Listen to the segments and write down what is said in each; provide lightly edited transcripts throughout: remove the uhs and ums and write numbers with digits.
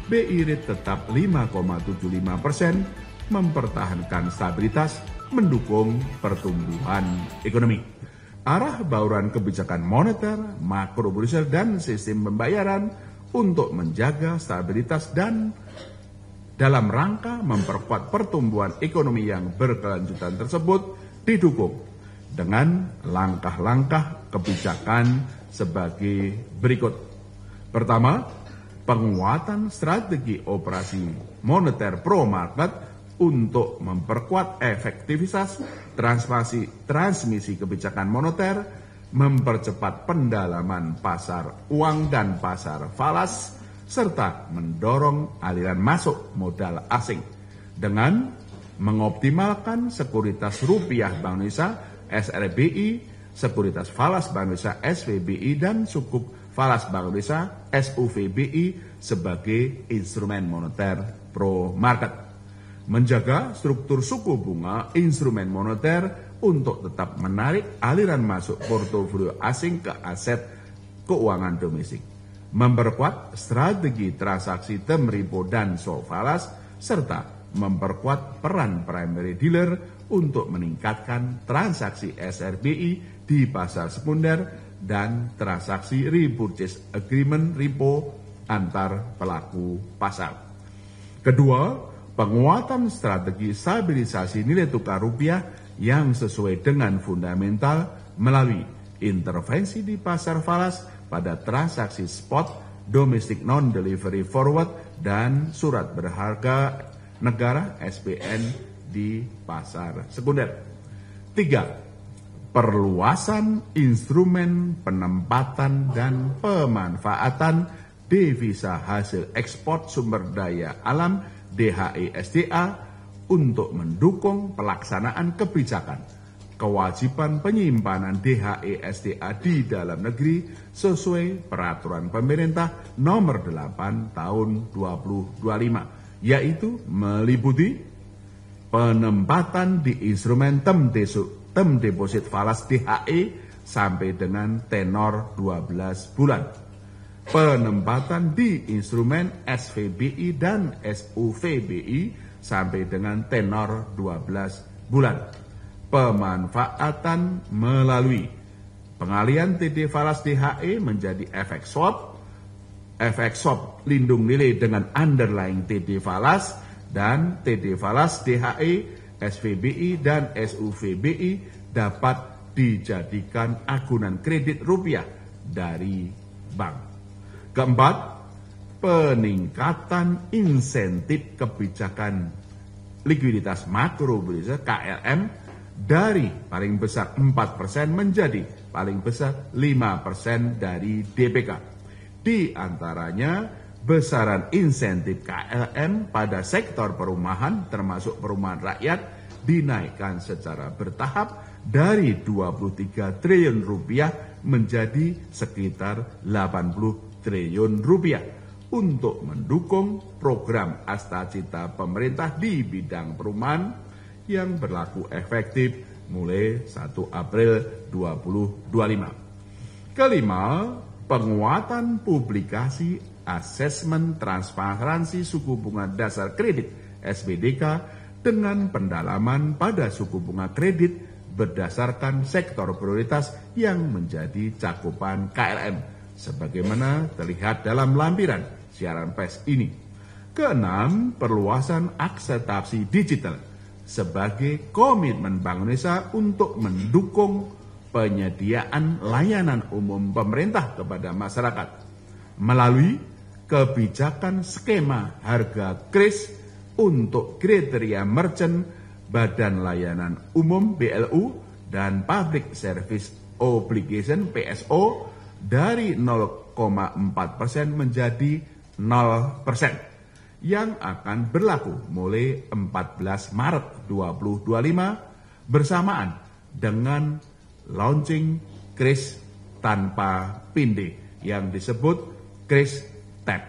BI Rate tetap 5,75%, mempertahankan stabilitas, mendukung pertumbuhan ekonomi. Arah bauran kebijakan moneter, makrobudensial, dan sistem pembayaran untuk menjaga stabilitas dan dalam rangka memperkuat pertumbuhan ekonomi yang berkelanjutan tersebut didukung dengan langkah-langkah kebijakan sebagai berikut. Pertama, penguatan strategi operasi moneter pro market untuk memperkuat efektivitas transmisi kebijakan moneter, mempercepat pendalaman pasar uang dan pasar falas, serta mendorong aliran masuk modal asing dengan mengoptimalkan sekuritas rupiah Bank Indonesia SRBI, sekuritas falas Bank Indonesia SVBI, dan sukuk falas Bank Indonesia SUVBI sebagai instrumen moneter pro market. Menjaga struktur suku bunga instrumen moneter untuk tetap menarik aliran masuk portofolio asing ke aset keuangan domestik. Memperkuat strategi transaksi term repo dan swap falas, serta memperkuat peran primary dealer untuk meningkatkan transaksi SRBI di pasar sekunder dan transaksi repurchase agreement repo antar pelaku pasar. Kedua, penguatan strategi stabilisasi nilai tukar rupiah yang sesuai dengan fundamental melalui intervensi di pasar falas pada transaksi spot, domestic non-delivery forward, dan surat berharga negara SBN di pasar sekunder. Tiga, perluasan instrumen penempatan dan pemanfaatan devisa hasil ekspor sumber daya alam DHE SDA untuk mendukung pelaksanaan kebijakan kewajiban penyimpanan DHE SDA di dalam negeri sesuai peraturan pemerintah nomor 8 tahun 2025, yaitu meliputi penempatan di instrumen term deposit falas DHE sampai dengan tenor 12 bulan. Penempatan di instrumen SVBI dan SUVBI sampai dengan tenor 12 bulan. Pemanfaatan melalui pengalian TD falas DHE menjadi efek swap lindung nilai dengan underlying TD falas, dan TD falas DHE, SVBI, dan SUVBI dapat dijadikan agunan kredit rupiah dari bank. Keempat, peningkatan insentif kebijakan likuiditas makro KLM dari paling besar 4% menjadi paling besar 5% dari DPK. Di antaranya, besaran insentif KLM pada sektor perumahan termasuk perumahan rakyat dinaikkan secara bertahap dari 23 triliun rupiah menjadi sekitar 80 triliun rupiah untuk mendukung program Astacita pemerintah di bidang perumahan yang berlaku efektif mulai 1 April 2025. Kelima, penguatan publikasi asesmen transparansi suku bunga dasar kredit SBDK dengan pendalaman pada suku bunga kredit berdasarkan sektor prioritas yang menjadi cakupan KLM, sebagaimana terlihat dalam lampiran siaran pers ini. Keenam, perluasan akseptasi digital sebagai komitmen Bank Indonesia untuk mendukung penyediaan layanan umum pemerintah kepada masyarakat melalui kebijakan skema harga kris untuk kriteria merchant, Badan Layanan Umum BLU, dan Public Service Obligation PSO dari 0,4% menjadi 0% yang akan berlaku mulai 14 Maret 2025 bersamaan dengan launching kris tanpa pinde yang disebut kris TAP.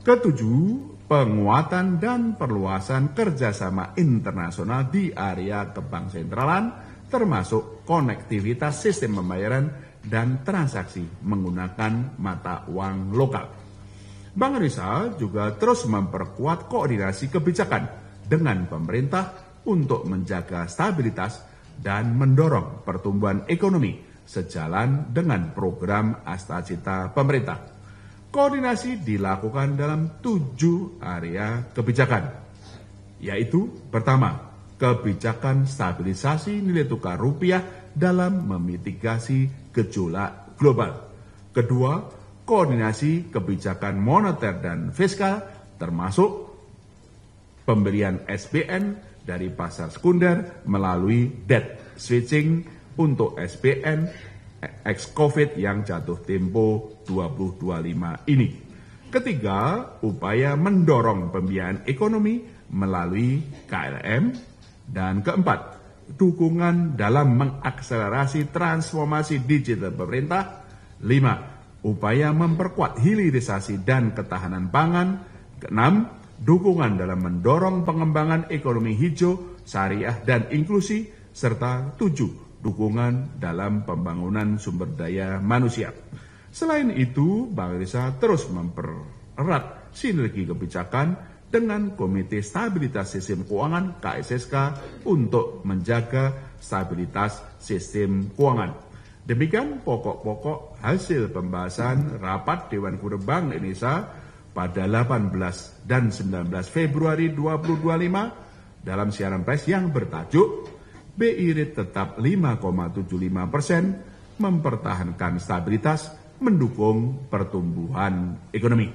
Ketujuh, penguatan dan perluasan kerjasama internasional di area kebangsentralan termasuk konektivitas sistem pembayaran dan transaksi menggunakan mata uang lokal. Bank Indonesia juga terus memperkuat koordinasi kebijakan dengan pemerintah untuk menjaga stabilitas dan mendorong pertumbuhan ekonomi sejalan dengan program Astacita pemerintah. Koordinasi dilakukan dalam 7 area kebijakan, yaitu pertama, kebijakan stabilisasi nilai tukar rupiah dalam memitigasi gejolak global. Kedua, koordinasi kebijakan moneter dan fiskal termasuk pembelian SBN dari pasar sekunder melalui debt switching untuk SBN ex-COVID yang jatuh tempo 2025 ini. Ketiga, upaya mendorong pembiayaan ekonomi melalui KLM. Dan keempat, dukungan dalam mengakselerasi transformasi digital pemerintah. 5, upaya memperkuat hilirisasi dan ketahanan pangan. Keenam, dukungan dalam mendorong pengembangan ekonomi hijau, syariah, dan inklusi. Serta 7, dukungan dalam pembangunan sumber daya manusia. Selain itu, Bank Indonesia terus mempererat sinergi kebijakan dengan Komite Stabilitas Sistem Keuangan KSSK untuk menjaga stabilitas sistem keuangan. Demikian pokok-pokok hasil pembahasan rapat Dewan Gubernur Bank Indonesia pada 18 dan 19 Februari 2025 dalam siaran pers yang bertajuk BI Rate tetap 5,75%, mempertahankan stabilitas, mendukung pertumbuhan ekonomi.